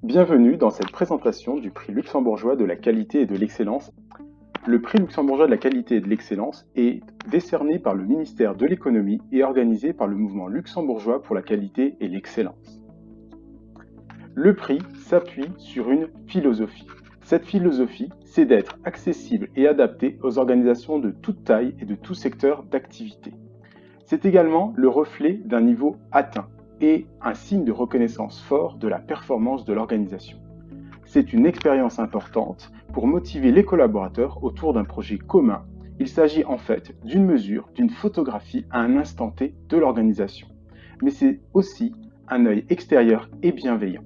Bienvenue dans cette présentation du prix luxembourgeois de la qualité et de l'excellence. Le prix luxembourgeois de la qualité et de l'excellence est décerné par le ministère de l'économie et organisé par le mouvement luxembourgeois pour la qualité et l'excellence. Le prix s'appuie sur une philosophie. Cette philosophie, c'est d'être accessible et adapté aux organisations de toute taille et de tout secteur d'activité. C'est également le reflet d'un niveau atteint et un signe de reconnaissance fort de la performance de l'organisation. C'est une expérience importante pour motiver les collaborateurs autour d'un projet commun. Il s'agit en fait d'une mesure, d'une photographie à un instant T de l'organisation. Mais c'est aussi un œil extérieur et bienveillant.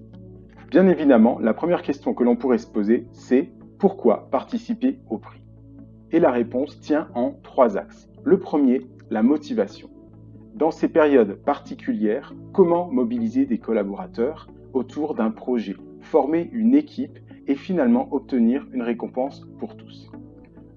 Bien évidemment, la première question que l'on pourrait se poser, c'est pourquoi participer au prix? Et la réponse tient en 3 axes. Le premier, la motivation. Dans ces périodes particulières, comment mobiliser des collaborateurs autour d'un projet, former une équipe et finalement obtenir une récompense pour tous.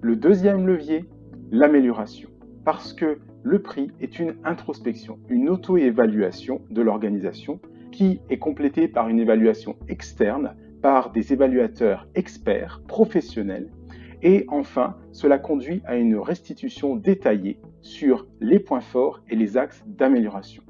Le deuxième levier, l'amélioration. Parce que le prix est une introspection, une auto-évaluation de l'organisation qui est complétée par une évaluation externe par des évaluateurs experts, professionnels. Et enfin, cela conduit à une restitution détaillée sur les points forts et les axes d'amélioration.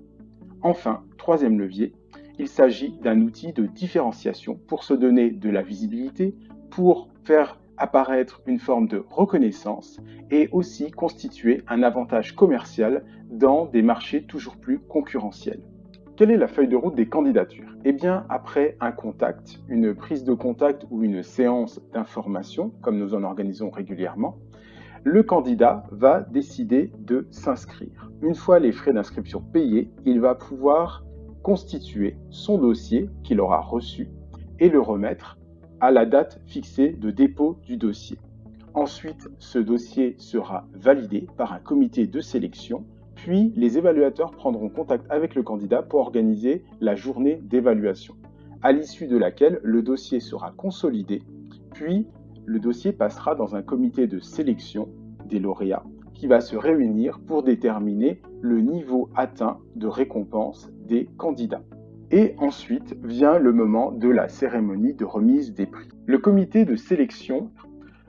Enfin, troisième levier, il s'agit d'un outil de différenciation pour se donner de la visibilité, pour faire apparaître une forme de reconnaissance et aussi constituer un avantage commercial dans des marchés toujours plus concurrentiels. Quelle est la feuille de route des candidatures? Eh bien, après un contact, une prise de contact ou une séance d'information, comme nous en organisons régulièrement, le candidat va décider de s'inscrire. Une fois les frais d'inscription payés, il va pouvoir constituer son dossier qu'il aura reçu et le remettre à la date fixée de dépôt du dossier. Ensuite, ce dossier sera validé par un comité de sélection, puis les évaluateurs prendront contact avec le candidat pour organiser la journée d'évaluation, à l'issue de laquelle le dossier sera consolidé, puis le dossier passera dans un comité de sélection des lauréats qui va se réunir pour déterminer le niveau atteint de récompense des candidats. Et ensuite vient le moment de la cérémonie de remise des prix. Le comité de sélection,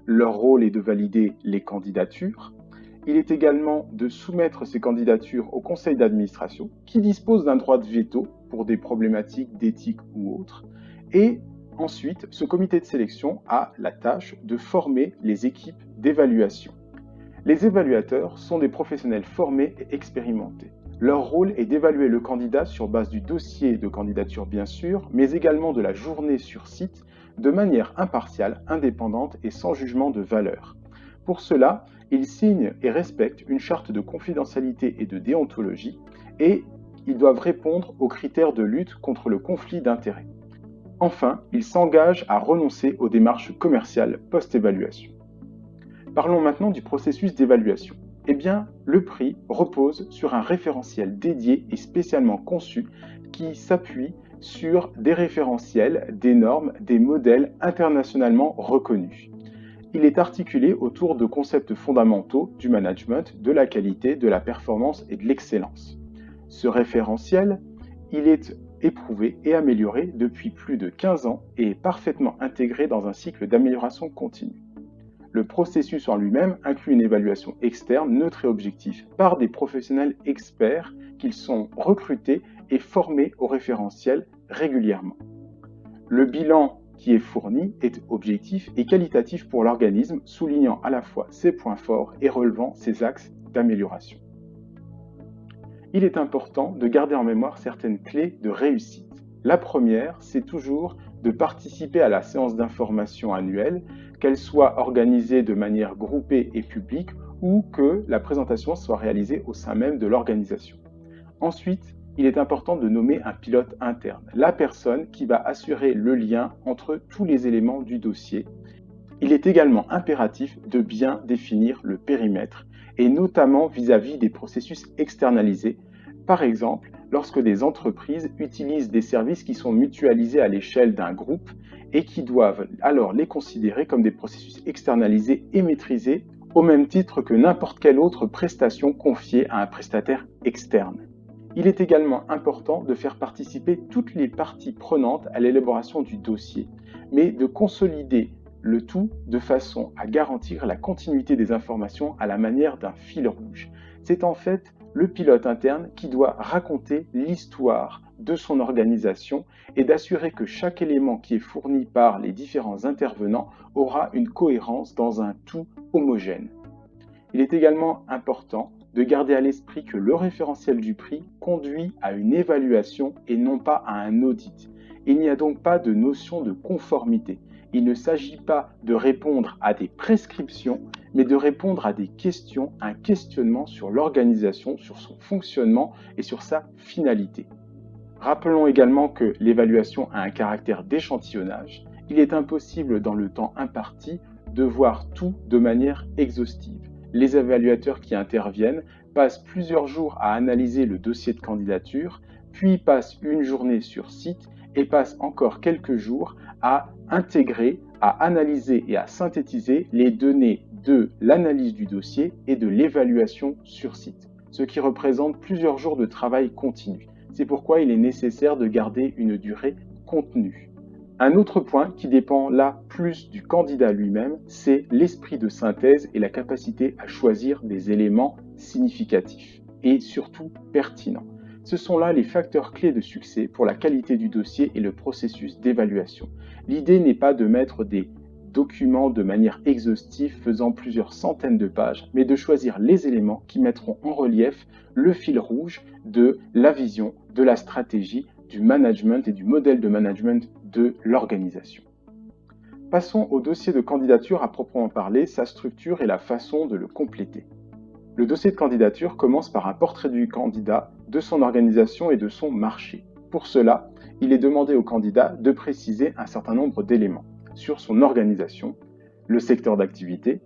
leur rôle est de valider les candidatures. Il est également de soumettre ces candidatures au conseil d'administration qui dispose d'un droit de veto pour des problématiques d'éthique ou autres. Et ensuite, ce comité de sélection a la tâche de former les équipes d'évaluation. Les évaluateurs sont des professionnels formés et expérimentés. Leur rôle est d'évaluer le candidat sur base du dossier de candidature bien sûr, mais également de la journée sur site, de manière impartiale, indépendante et sans jugement de valeur. Pour cela, ils signent et respectent une charte de confidentialité et de déontologie et ils doivent répondre aux critères de lutte contre le conflit d'intérêts. Enfin, ils s'engagent à renoncer aux démarches commerciales post-évaluation. Parlons maintenant du processus d'évaluation. Eh bien, le prix repose sur un référentiel dédié et spécialement conçu qui s'appuie sur des référentiels, des normes, des modèles internationalement reconnus. Il est articulé autour de concepts fondamentaux du management, de la qualité, de la performance et de l'excellence. Ce référentiel, il est éprouvé et amélioré depuis plus de 15 ans et est parfaitement intégré dans un cycle d'amélioration continue. Le processus en lui-même inclut une évaluation externe, neutre et objective, par des professionnels experts qu'ils sont recrutés et formés au référentiel régulièrement. Le bilan qui est fourni est objectif et qualitatif pour l'organisme, soulignant à la fois ses points forts et relevant ses axes d'amélioration. Il est important de garder en mémoire certaines clés de réussite. La première, c'est toujours de participer à la séance d'information annuelle, qu'elle soit organisée de manière groupée et publique ou que la présentation soit réalisée au sein même de l'organisation. Ensuite, il est important de nommer un pilote interne, la personne qui va assurer le lien entre tous les éléments du dossier. Il est également impératif de bien définir le périmètre, et notamment vis-à-vis des processus externalisés, par exemple lorsque des entreprises utilisent des services qui sont mutualisés à l'échelle d'un groupe et qui doivent alors les considérer comme des processus externalisés et maîtrisés au même titre que n'importe quelle autre prestation confiée à un prestataire externe. Il est également important de faire participer toutes les parties prenantes à l'élaboration du dossier, mais de consolider le tout de façon à garantir la continuité des informations à la manière d'un fil rouge. C'est en fait le pilote interne qui doit raconter l'histoire de son organisation et d'assurer que chaque élément qui est fourni par les différents intervenants aura une cohérence dans un tout homogène. Il est également important de garder à l'esprit que le référentiel du prix conduit à une évaluation et non pas à un audit. Il n'y a donc pas de notion de conformité. Il ne s'agit pas de répondre à des prescriptions, mais de répondre à des questions, un questionnement sur l'organisation, sur son fonctionnement et sur sa finalité. Rappelons également que l'évaluation a un caractère d'échantillonnage. Il est impossible dans le temps imparti de voir tout de manière exhaustive. Les évaluateurs qui interviennent passent plusieurs jours à analyser le dossier de candidature, puis passent une journée sur site et passent encore quelques jours à intégrer, à analyser et à synthétiser les données de l'analyse du dossier et de l'évaluation sur site, ce qui représente plusieurs jours de travail continu. C'est pourquoi il est nécessaire de garder une durée contenue. Un autre point qui dépend là plus du candidat lui-même, c'est l'esprit de synthèse et la capacité à choisir des éléments significatifs et surtout pertinents. Ce sont là les facteurs clés de succès pour la qualité du dossier et le processus d'évaluation. L'idée n'est pas de mettre des documents de manière exhaustive faisant plusieurs centaines de pages, mais de choisir les éléments qui mettront en relief le fil rouge de la vision, de la stratégie, du management et du modèle de management de l'organisation. Passons au dossier de candidature à proprement parler, sa structure et la façon de le compléter. Le dossier de candidature commence par un portrait du candidat, de son organisation et de son marché. Pour cela, il est demandé au candidat de préciser un certain nombre d'éléments sur son organisation, le secteur d'activité,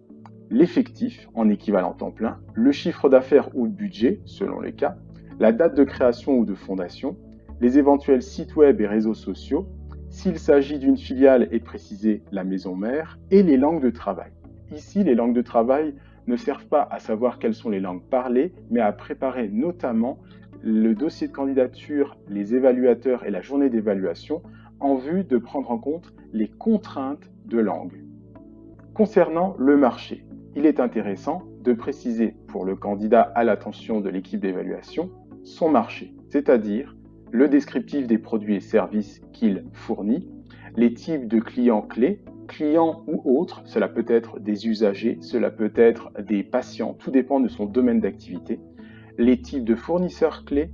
l'effectif en équivalent temps plein, le chiffre d'affaires ou le budget selon les cas, la date de création ou de fondation, les éventuels sites web et réseaux sociaux, s'il s'agit d'une filiale et préciser la maison mère, et les langues de travail. Ici, les langues de travail ne servent pas à savoir quelles sont les langues parlées, mais à préparer notamment le dossier de candidature, les évaluateurs et la journée d'évaluation en vue de prendre en compte les contraintes de langue. Concernant le marché, il est intéressant de préciser pour le candidat à l'attention de l'équipe d'évaluation son marché, c'est-à-dire le descriptif des produits et services qu'il fournit, les types de clients clés, clients ou autres, cela peut être des usagers, cela peut être des patients, tout dépend de son domaine d'activité, les types de fournisseurs clés,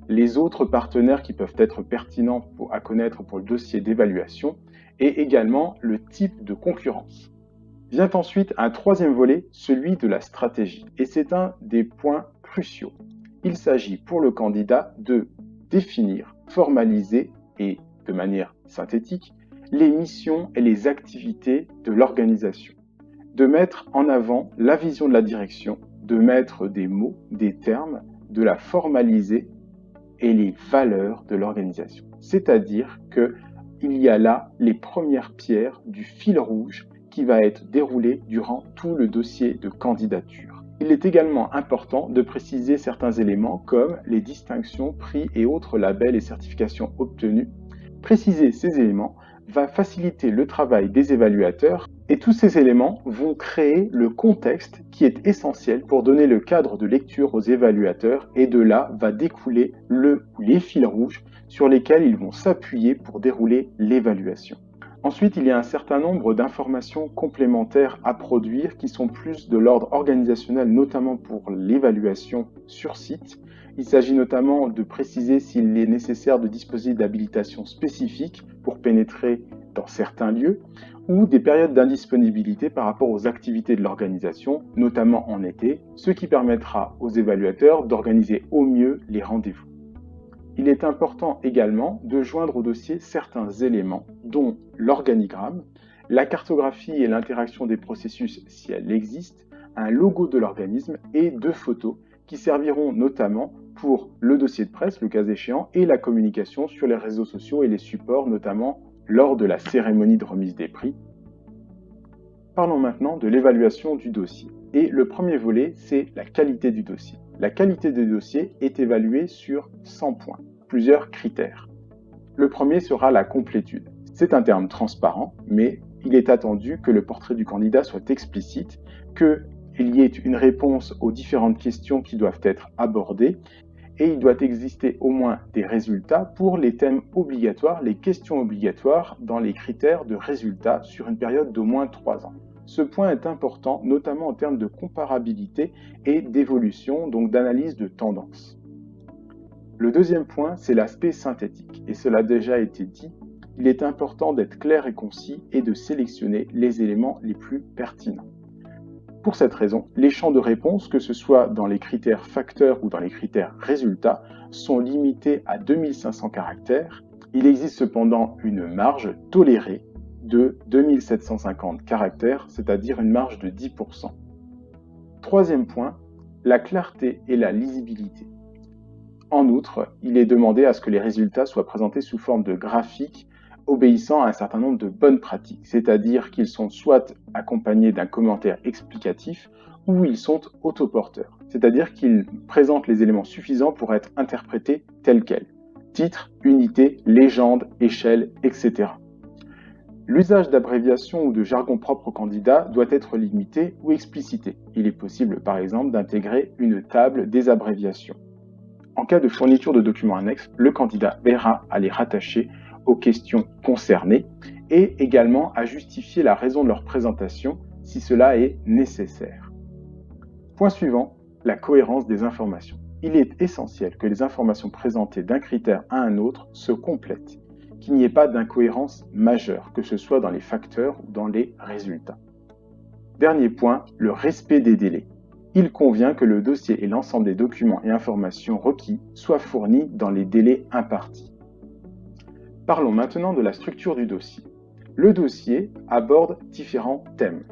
les autres partenaires qui peuvent être pertinents à connaître pour le dossier d'évaluation et également le type de concurrence. Vient ensuite un troisième volet, celui de la stratégie, et c'est un des points cruciaux. Il s'agit pour le candidat de définir, formaliser et de manière synthétique les missions et les activités de l'organisation, de mettre en avant la vision de la direction, de mettre des mots, des termes, de la formaliser et les valeurs de l'organisation. C'est-à-dire qu'il y a là les premières pierres du fil rouge qui va être déroulé durant tout le dossier de candidature. Il est également important de préciser certains éléments comme les distinctions, prix et autres labels et certifications obtenus. Préciser ces éléments va faciliter le travail des évaluateurs et tous ces éléments vont créer le contexte qui est essentiel pour donner le cadre de lecture aux évaluateurs et de là va découler les fils rouges sur lesquels ils vont s'appuyer pour dérouler l'évaluation. Ensuite, il y a un certain nombre d'informations complémentaires à produire qui sont plus de l'ordre organisationnel, notamment pour l'évaluation sur site. Il s'agit notamment de préciser s'il est nécessaire de disposer d'habilitations spécifiques pour pénétrer dans certains lieux ou des périodes d'indisponibilité par rapport aux activités de l'organisation, notamment en été, ce qui permettra aux évaluateurs d'organiser au mieux les rendez-vous. Il est important également de joindre au dossier certains éléments, dont l'organigramme, la cartographie et l'interaction des processus si elle existe, un logo de l'organisme et 2 photos qui serviront notamment pour le dossier de presse, le cas échéant, et la communication sur les réseaux sociaux et les supports, notamment lors de la cérémonie de remise des prix. Parlons maintenant de l'évaluation du dossier. Et le premier volet, c'est la qualité du dossier. la qualité des dossiers est évaluée sur 100 points, plusieurs critères. Le premier sera la complétude. C'est un terme transparent, mais il est attendu que le portrait du candidat soit explicite, qu'il y ait une réponse aux différentes questions qui doivent être abordées, et il doit exister au moins des résultats pour les thèmes obligatoires, les questions obligatoires dans les critères de résultats sur une période d'au moins 3 ans. Ce point est important, notamment en termes de comparabilité et d'évolution, donc d'analyse de tendance. Le deuxième point, c'est l'aspect synthétique, et cela a déjà été dit, il est important d'être clair et concis et de sélectionner les éléments les plus pertinents. Pour cette raison, les champs de réponse, que ce soit dans les critères facteurs ou dans les critères résultats, sont limités à 2500 caractères. Il existe cependant une marge tolérée de 2750 caractères, c'est-à-dire une marge de 10%. Troisième point, la clarté et la lisibilité. En outre, il est demandé à ce que les résultats soient présentés sous forme de graphiques obéissant à un certain nombre de bonnes pratiques, c'est-à-dire qu'ils sont soit accompagnés d'un commentaire explicatif ou ils sont autoporteurs, c'est-à-dire qu'ils présentent les éléments suffisants pour être interprétés tels quels. Titre, unité, légende, échelle, etc. L'usage d'abréviations ou de jargon propre au candidat doit être limité ou explicité. Il est possible, par exemple, d'intégrer une table des abréviations. En cas de fourniture de documents annexes, le candidat verra à les rattacher aux questions concernées et également à justifier la raison de leur présentation si cela est nécessaire. Point suivant, la cohérence des informations. Il est essentiel que les informations présentées d'un critère à un autre se complètent, qu'il n'y ait pas d'incohérence majeure, que ce soit dans les facteurs ou dans les résultats. Dernier point, le respect des délais. Il convient que le dossier et l'ensemble des documents et informations requis soient fournis dans les délais impartis. Parlons maintenant de la structure du dossier. Le dossier aborde différents thèmes.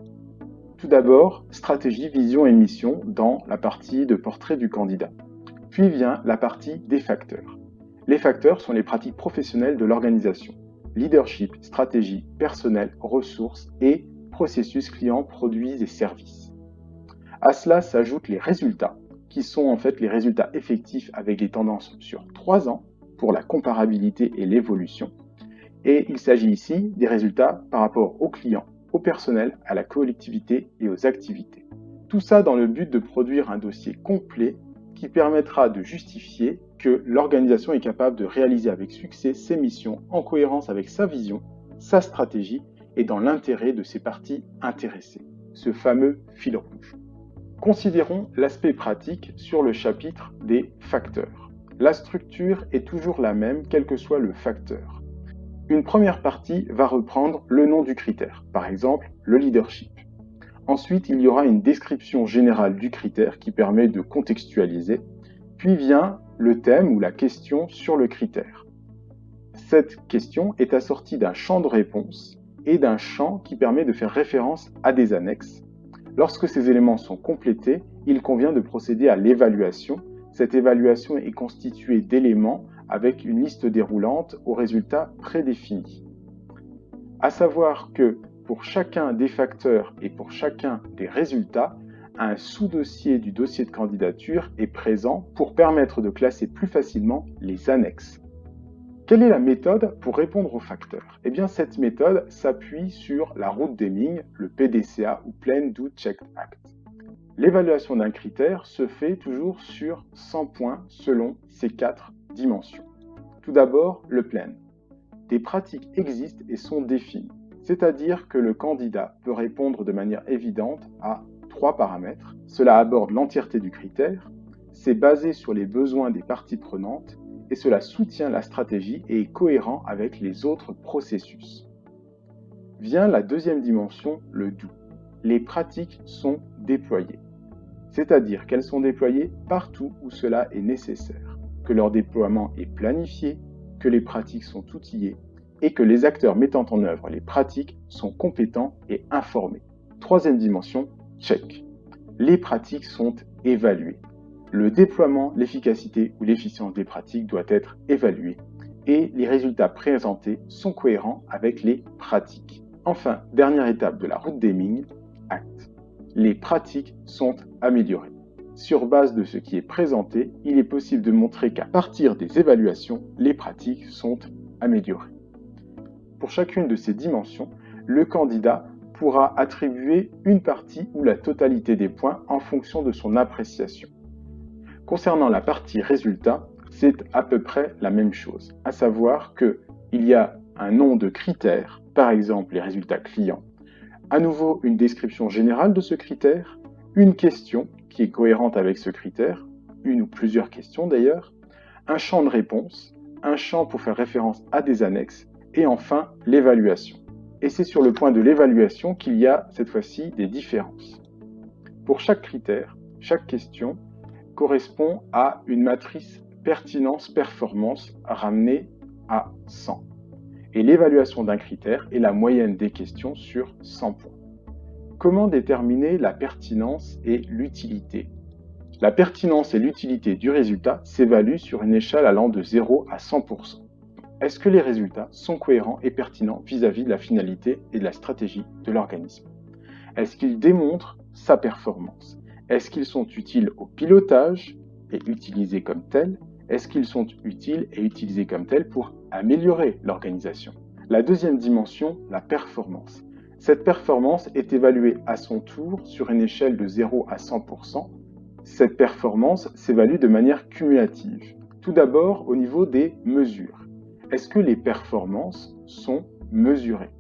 Tout d'abord, stratégie, vision et mission dans la partie de portrait du candidat. Puis vient la partie des facteurs. Les facteurs sont les pratiques professionnelles de l'organisation. Leadership, stratégie, personnel, ressources et processus clients, produits et services. À cela s'ajoutent les résultats, qui sont en fait les résultats effectifs avec des tendances sur 3 ans pour la comparabilité et l'évolution. Et il s'agit ici des résultats par rapport aux clients, au personnel, à la collectivité et aux activités. Tout ça dans le but de produire un dossier complet qui permettra de justifier que l'organisation est capable de réaliser avec succès ses missions en cohérence avec sa vision, sa stratégie et dans l'intérêt de ses parties intéressées, ce fameux fil rouge. Considérons l'aspect pratique sur le chapitre des facteurs. La structure est toujours la même, quel que soit le facteur. Une première partie va reprendre le nom du critère, par exemple le leadership. Ensuite, il y aura une description générale du critère qui permet de contextualiser, puis vient le thème ou la question sur le critère. Cette question est assortie d'un champ de réponse et d'un champ qui permet de faire référence à des annexes. Lorsque ces éléments sont complétés, il convient de procéder à l'évaluation. Cette évaluation est constituée d'éléments avec une liste déroulante aux résultats prédéfinis. À savoir que pour chacun des facteurs et pour chacun des résultats, un sous-dossier du dossier de candidature est présent pour permettre de classer plus facilement les annexes. Quelle est la méthode pour répondre aux facteurs? Eh bien, cette méthode s'appuie sur la route Deming, le PDCA ou Plan Do Check Act. L'évaluation d'un critère se fait toujours sur 100 points selon ces 4 dimensions. Tout d'abord, le plan. Des pratiques existent et sont définies, c'est-à-dire que le candidat peut répondre de manière évidente à 3 paramètres. Cela aborde l'entièreté du critère, c'est basé sur les besoins des parties prenantes et cela soutient la stratégie et est cohérent avec les autres processus. Vient la deuxième dimension, le do. Les pratiques sont déployées, c'est-à-dire qu'elles sont déployées partout où cela est nécessaire, que leur déploiement est planifié, que les pratiques sont outillées et que les acteurs mettant en œuvre les pratiques sont compétents et informés. Troisième dimension, check. Les pratiques sont évaluées. Le déploiement, l'efficacité ou l'efficience des pratiques doit être évaluée et les résultats présentés sont cohérents avec les pratiques. Enfin, dernière étape de la route Deming, acte. Les pratiques sont améliorées. Sur base de ce qui est présenté, il est possible de montrer qu'à partir des évaluations, les pratiques sont améliorées. Pour chacune de ces dimensions, le candidat pourra attribuer une partie ou la totalité des points en fonction de son appréciation. Concernant la partie résultat, c'est à peu près la même chose, à savoir qu'il y a un nom de critères, par exemple les résultats clients, à nouveau une description générale de ce critère, une question qui est cohérente avec ce critère, une ou plusieurs questions d'ailleurs, un champ de réponse, un champ pour faire référence à des annexes, et enfin l'évaluation. Et c'est sur le point de l'évaluation qu'il y a cette fois-ci des différences. Pour chaque critère, chaque question correspond à une matrice pertinence-performance ramenée à 100. Et l'évaluation d'un critère est la moyenne des questions sur 100 points. Comment déterminer la pertinence et l'utilité? La pertinence et l'utilité du résultat s'évaluent sur une échelle allant de 0 à 100%. Est-ce que les résultats sont cohérents et pertinents vis-à-vis de la finalité et de la stratégie de l'organisme? Est-ce qu'ils démontrent sa performance? Est-ce qu'ils sont utiles au pilotage et utilisés comme tels? Est-ce qu'ils sont utiles et utilisés comme tels pour améliorer l'organisation? La deuxième dimension, la performance. Cette performance est évaluée à son tour sur une échelle de 0 à 100%. Cette performance s'évalue de manière cumulative. Tout d'abord au niveau des mesures. Est-ce que les performances sont mesurées?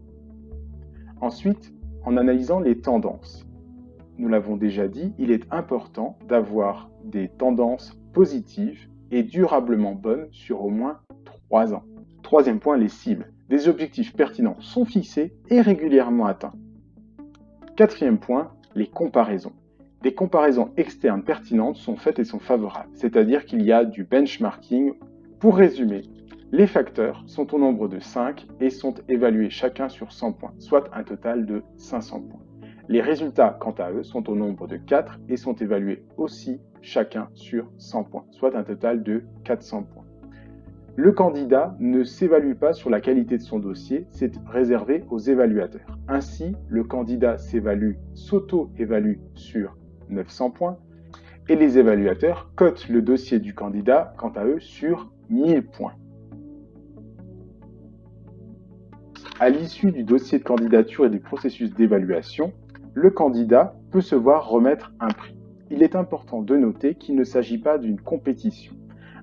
Ensuite, en analysant les tendances. Nous l'avons déjà dit, il est important d'avoir des tendances positives et durablement bonnes sur au moins 3 ans. Troisième point, les cibles. Des objectifs pertinents sont fixés et régulièrement atteints. Quatrième point, les comparaisons. Des comparaisons externes pertinentes sont faites et sont favorables, c'est-à-dire qu'il y a du benchmarking. Pour résumer, les facteurs sont au nombre de 5 et sont évalués chacun sur 100 points, soit un total de 500 points. Les résultats, quant à eux, sont au nombre de 4 et sont évalués aussi chacun sur 100 points, soit un total de 400 points. Le candidat ne s'évalue pas sur la qualité de son dossier, c'est réservé aux évaluateurs. Ainsi, le candidat s'auto-évalue sur 900 points et les évaluateurs cotent le dossier du candidat, quant à eux, sur 1000 points. À l'issue du dossier de candidature et du processus d'évaluation, le candidat peut se voir remettre un prix. Il est important de noter qu'il ne s'agit pas d'une compétition.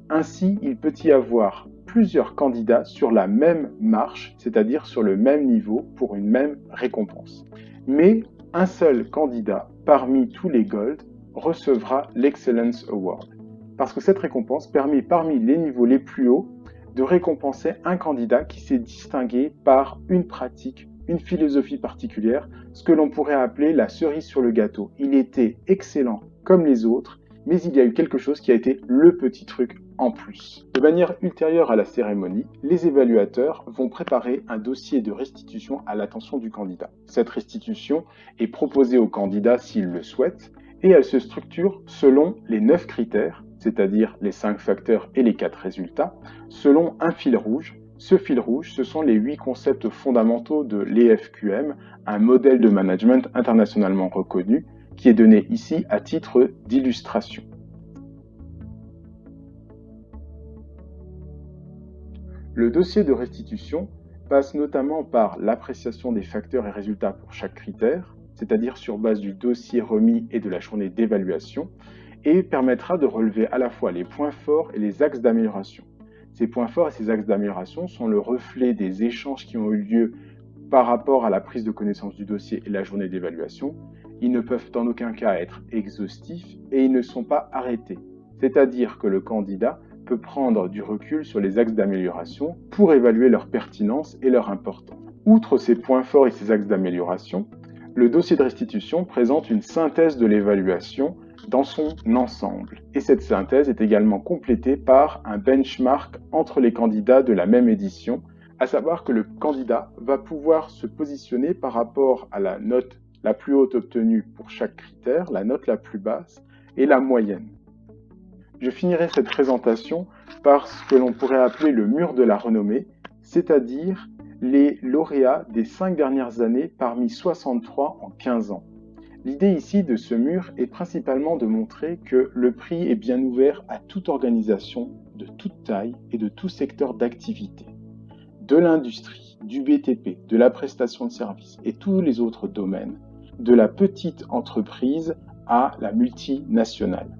Ainsi, il peut y avoir plusieurs candidats sur la même marche, c'est-à-dire sur le même niveau pour une même récompense. Mais un seul candidat parmi tous les Gold recevra l'Excellence Award, parce que cette récompense permet parmi les niveaux les plus hauts de récompenser un candidat qui s'est distingué par une pratique, une philosophie particulière, ce que l'on pourrait appeler la cerise sur le gâteau. Il était excellent comme les autres, mais il y a eu quelque chose qui a été le petit truc en plus. De manière ultérieure à la cérémonie, les évaluateurs vont préparer un dossier de restitution à l'attention du candidat. Cette restitution est proposée au candidat s'il le souhaite, et elle se structure selon les 9 critères, c'est-à-dire les 5 facteurs et les 4 résultats, selon un fil rouge. Ce fil rouge, ce sont les 8 concepts fondamentaux de l'EFQM, un modèle de management internationalement reconnu, qui est donné ici à titre d'illustration. Le dossier de restitution passe notamment par l'appréciation des facteurs et résultats pour chaque critère, c'est-à-dire sur base du dossier remis et de la journée d'évaluation, et permettra de relever à la fois les points forts et les axes d'amélioration. Ces points forts et ces axes d'amélioration sont le reflet des échanges qui ont eu lieu par rapport à la prise de connaissance du dossier et la journée d'évaluation. Ils ne peuvent en aucun cas être exhaustifs et ils ne sont pas arrêtés. C'est-à-dire que le candidat peut prendre du recul sur les axes d'amélioration pour évaluer leur pertinence et leur importance. Outre ces points forts et ces axes d'amélioration, le dossier de restitution présente une synthèse de l'évaluation dans son ensemble. Et cette synthèse est également complétée par un benchmark entre les candidats de la même édition, à savoir que le candidat va pouvoir se positionner par rapport à la note la plus haute obtenue pour chaque critère, la note la plus basse et la moyenne. Je finirai cette présentation par ce que l'on pourrait appeler le mur de la renommée, c'est-à-dire les lauréats des 5 dernières années parmi 63 en 15 ans. L'idée ici de ce mur est principalement de montrer que le prix est bien ouvert à toute organisation de toute taille et de tout secteur d'activité, de l'industrie, du BTP, de la prestation de services et tous les autres domaines, de la petite entreprise à la multinationale.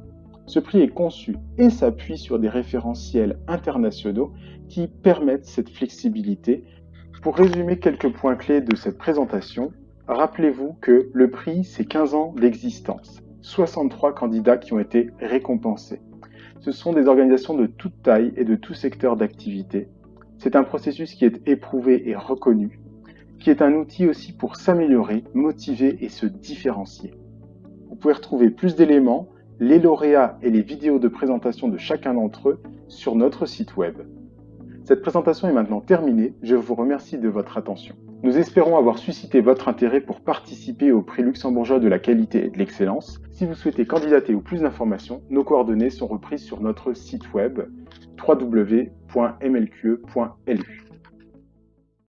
Ce prix est conçu et s'appuie sur des référentiels internationaux qui permettent cette flexibilité. Pour résumer quelques points clés de cette présentation, rappelez-vous que le prix, c'est 15 ans d'existence, 63 candidats qui ont été récompensés. Ce sont des organisations de toute taille et de tout secteur d'activité. C'est un processus qui est éprouvé et reconnu, qui est un outil aussi pour s'améliorer, motiver et se différencier. Vous pouvez retrouver plus d'éléments, les lauréats et les vidéos de présentation de chacun d'entre eux sur notre site web. Cette présentation est maintenant terminée, je vous remercie de votre attention. Nous espérons avoir suscité votre intérêt pour participer au prix luxembourgeois de la qualité et de l'excellence. Si vous souhaitez candidater ou plus d'informations, nos coordonnées sont reprises sur notre site web www.mlqe.lu.